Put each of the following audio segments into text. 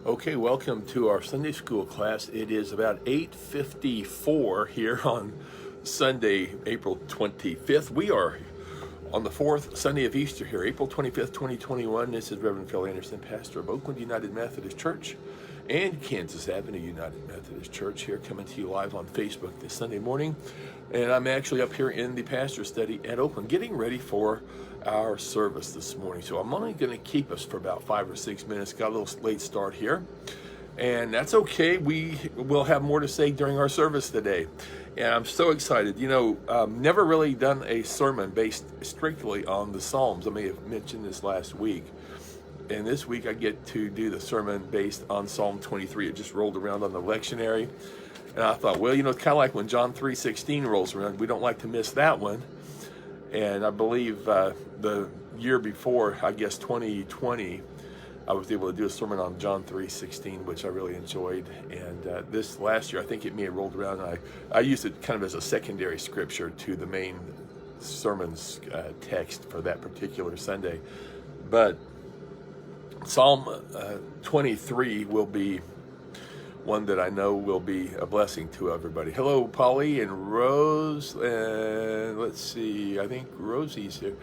Okay, welcome to our Sunday school class. It is about 8:54 here on Sunday, April 25th. We are on the fourth Sunday of Easter here, April 25th, 2021. This is Reverend Phil Anderson, pastor of Oakland United Methodist Church and Kansas Avenue United Methodist Church, here coming to you live on Facebook this Sunday morning. And I'm actually up here in the pastor study at Oakland getting ready for our service this morning. So I'm only going to keep us for about 5 or 6 minutes. Got a little late start here, and that's okay. We will have more to say during our service today. And I'm so excited. Never really done a sermon based strictly on the Psalms. I may have mentioned this last week. And this week I get to do the sermon based on Psalm 23. It just rolled around on the lectionary. And I thought, well, it's kind of like when John 3:16 rolls around. We don't like to miss that one. And I believe the year before, I guess 2020, I was able to do a sermon on John 3:16, which I really enjoyed. And this last year, I think it may have rolled around. I used it kind of as a secondary scripture to the main sermon's text for that particular Sunday. But Psalm 23 will be one that I know will be a blessing to everybody. Hello, Polly and Rose, and let's see, I think Rosie's here,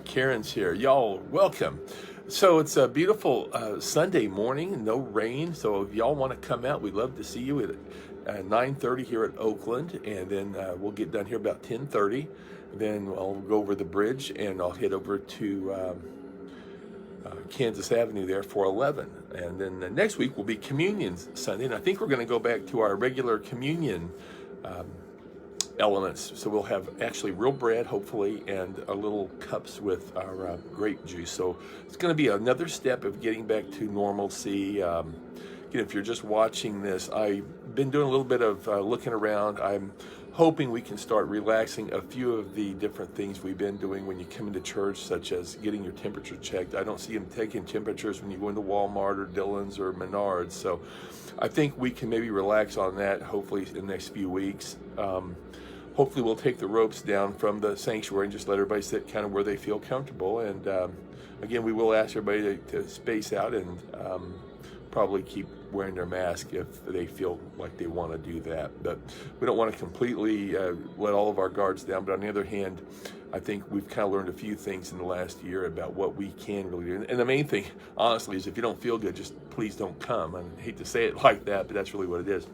Karen's here. Y'all, welcome. So it's a beautiful Sunday morning, no rain, so if y'all want to come out, we'd love to see you at 9:30 here at Oakland, and then we'll get done here about 10:30. Then I'll go over the bridge, and I'll head over to Kansas Avenue there for 11. And then next week will be Communion Sunday, and I think we're going to go back to our regular communion elements. So we'll have actually real bread, hopefully, and a little cups with our grape juice. So it's going to be another step of getting back to normalcy. If you're just watching this, I've been doing a little bit of looking around. I'm hoping we can start relaxing a few of the different things we've been doing when you come into church, such as getting your temperature checked. I don't see them taking temperatures when you go into Walmart or Dillon's or Menards. So I think we can maybe relax on that, hopefully, in the next few weeks. Hopefully we'll take the ropes down from the sanctuary and just let everybody sit kind of where they feel comfortable. And again, we will ask everybody to space out and probably keep wearing their mask if they feel like they want to do that. But we don't want to completely let all of our guards down. But on the other hand, I think we've kind of learned a few things in the last year about what we can really do. And the main thing, honestly, is if you don't feel good, just please don't come. I hate to say it like that, but that's really what it is.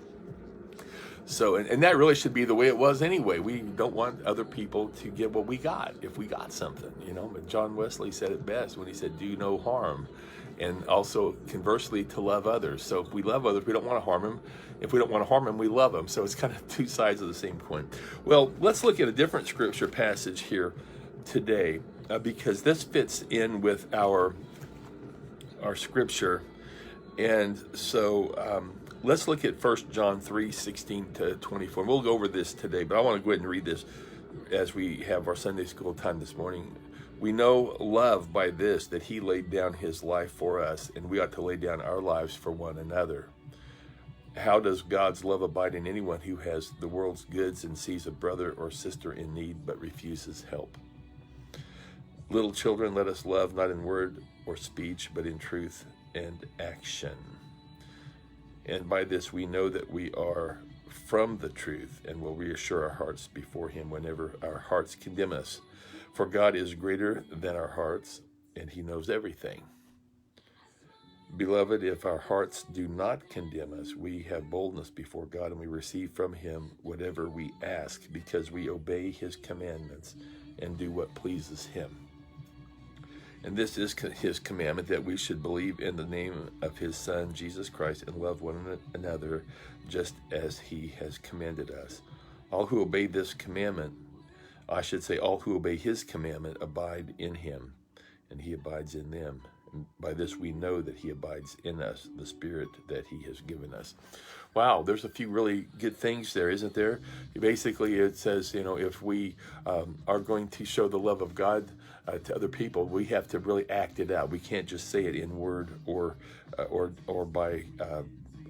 So, and that really should be the way it was anyway. We don't want other people to get what we got if we got something, But John Wesley said it best when he said, do no harm. And also, conversely, to love others. So if we love others, we don't want to harm them. If we don't want to harm them, we love them. So it's kind of two sides of the same coin. Well, let's look at a different scripture passage here today, because this fits in with our scripture. And so let's look at 1 John 3:16 to 24. We'll go over this today, but I want to go ahead and read this as we have our Sunday school time this morning. We know love by this, that he laid down his life for us, and we ought to lay down our lives for one another. How does God's love abide in anyone who has the world's goods and sees a brother or sister in need but refuses help? Little children, let us love not in word or speech, but in truth and action. And by this we know that we are from the truth, and will reassure our hearts before him whenever our hearts condemn us. For God is greater than our hearts, and he knows everything. Beloved, if our hearts do not condemn us, we have boldness before God, and we receive from him whatever we ask, because we obey his commandments and do what pleases him. And this is his commandment, that we should believe in the name of his Son, Jesus Christ, and love one another just as he has commanded us. All who obey this commandment, all who obey his commandment abide in him, and he abides in them. And by this we know that he abides in us, the Spirit that he has given us. Wow, there's a few really good things there, isn't there? Basically, it says, if we are going to show the love of God to other people, we have to really act it out. We can't just say it in word or by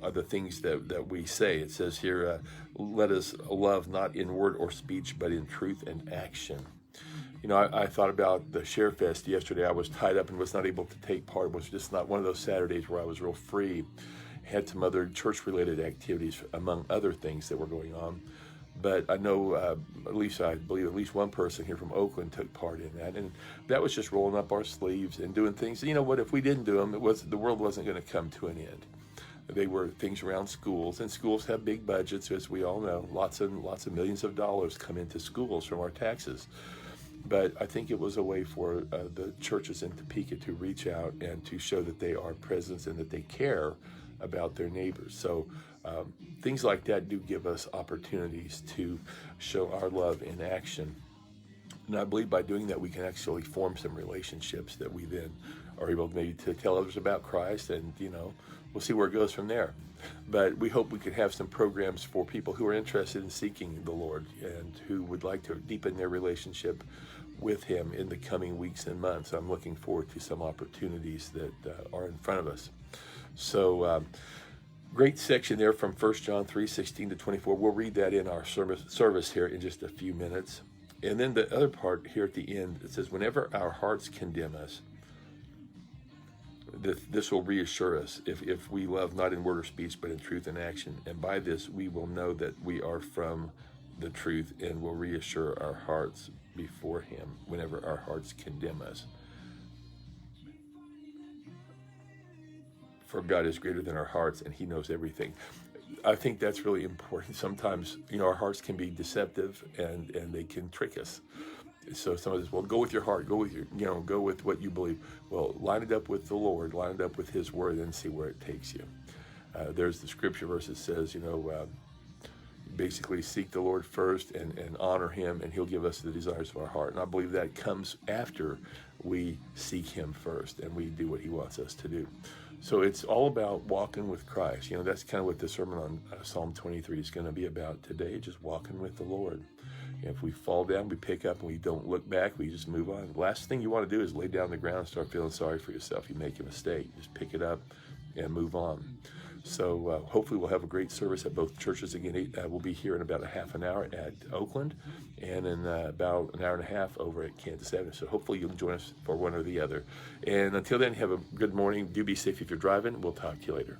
other things that we say. It says here, let us love not in word or speech, but in truth and action. I thought about the Share Fest yesterday. I was tied up and was not able to take part. It was just not one of those Saturdays where I was real free. Had some other church-related activities, among other things that were going on. But I know, I believe at least one person here from Oakland took part in that. And that was just rolling up our sleeves and doing things. You know what, if we didn't do them, the world wasn't going to come to an end. They were things around schools, and schools have big budgets, as we all know. Lots of millions of dollars come into schools from our taxes. But I think it was a way for the churches in Topeka to reach out and to show that they are present and that they care about their neighbors. So things like that do give us opportunities to show our love in action. And I believe by doing that, we can actually form some relationships that we then are able maybe to tell others about Christ, and we'll see where it goes from there. But we hope we can have some programs for people who are interested in seeking the Lord and who would like to deepen their relationship with Him in the coming weeks and months. I'm looking forward to some opportunities that are in front of us. So great section there from 1 John 3:16 to 24. We'll read that in our service here in just a few minutes. And then the other part here at the end, it says, whenever our hearts condemn us, this will reassure us if we love not in word or speech, but in truth and action. And by this, we will know that we are from the truth and will reassure our hearts before Him whenever our hearts condemn us. For God is greater than our hearts, and He knows everything. I think that's really important. Sometimes, our hearts can be deceptive and they can trick us. So somebody says, well, go with your heart, go with what you believe. Well, line it up with the Lord, line it up with His word, and see where it takes you. There's the scripture verse that says, basically seek the Lord first and honor Him, and He'll give us the desires of our heart. And I believe that comes after we seek Him first and we do what He wants us to do. So it's all about walking with Christ. That's kind of what the sermon on Psalm 23 is going to be about today, just walking with the Lord. If we fall down, we pick up, and we don't look back, we just move on. The last thing you want to do is lay down on the ground and start feeling sorry for yourself. You make a mistake, just pick it up and move on. So hopefully we'll have a great service at both churches again. We'll be here in about a half an hour at Oakland, and in about an hour and a half over at Kansas Avenue. So hopefully you'll join us for one or the other. And until then, have a good morning. Do be safe if you're driving. We'll talk to you later.